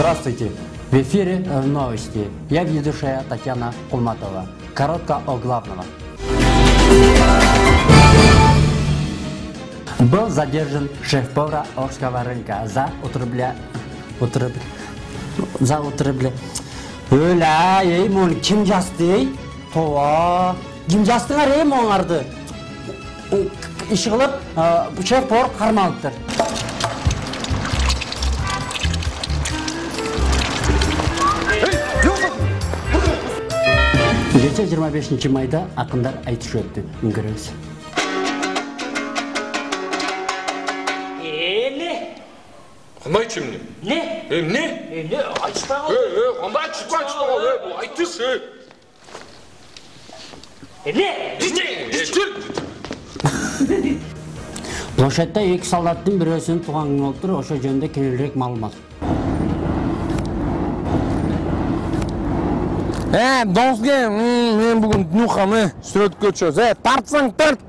Здравствуйте! В эфире новости. Я ведущая Татьяна Кулматова. Коротко о главном. Был задержан шеф-повар Орского рынка за употребление. Öyle, ey, kim jastı? Tova, kim jastığar ey monardı? İş kılıp, şef-повар karmalıktır. Gece 25 mayda akınlar aytış öttü. Görüyoruz. Ne? Qanday chimni? Ne? Ne? Ne? Açma. Qanday chiqma bu aytish. Ne? Площадьта екі солдаттың бірөөсүнүн туған күнү отур, ошо жөнүндө кеңирээк маалымат. Доске, мен бүгін нюхам, сүрөткө чөз. Тартсаң тарт.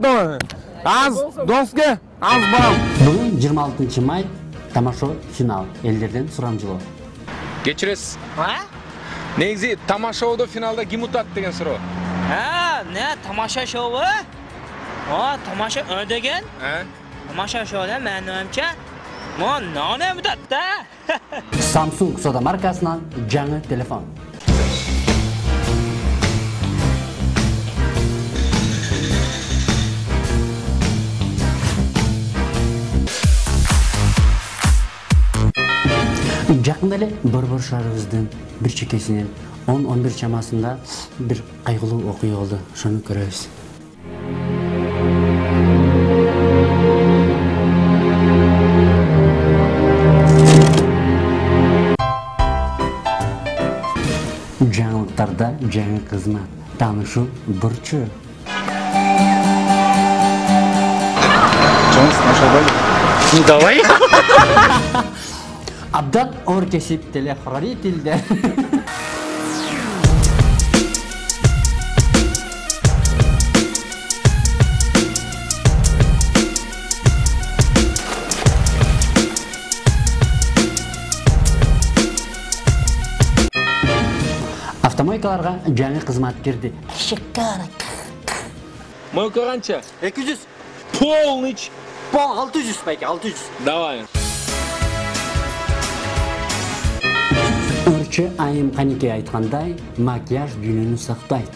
Аз, доске, аз барам. Бүгүн 26 май тамашо финал. Элдерден сурамжылоо. Кечиресиз. Негизи тамашоодо финалда ким утат деген суроо. Ne? Tamaşa şovu? Tamaşa ödegen? Tamaşa şovu men ömçe. Ne müddet Samsung soda markasынан жаңы телефон. Жақында эле Борбор шаарыбыздын бир чекесинен 10-11 чамасында бир кайгылуу окуя болду. Шуну көрөбүз. Жаңылыктарда жаңы кызмат. Таанышуу бурчу. Давай. Абдат ор кесип телехранителде. Автомойкаларга жаңы кызмат кирди. Шикара. Мойка канча? 200. Полныч. 600 байке, 600. Давай. Өрчі айым қанеке айтқандай, макияж дүйнені сақтайды.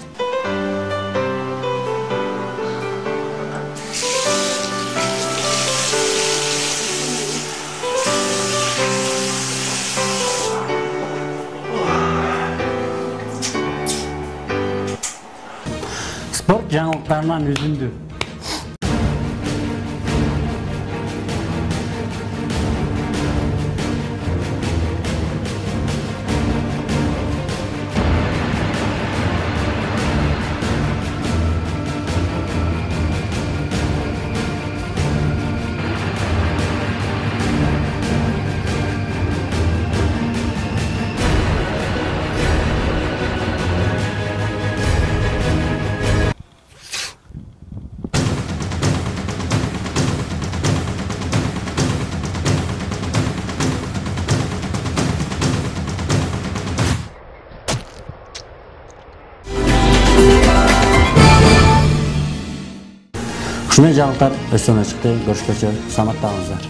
Спорт жаңалықтарынан үзінді. Ушундай жаңылыктар өстөн чыкты. Көрүшкөнчө саламаттаңыздар.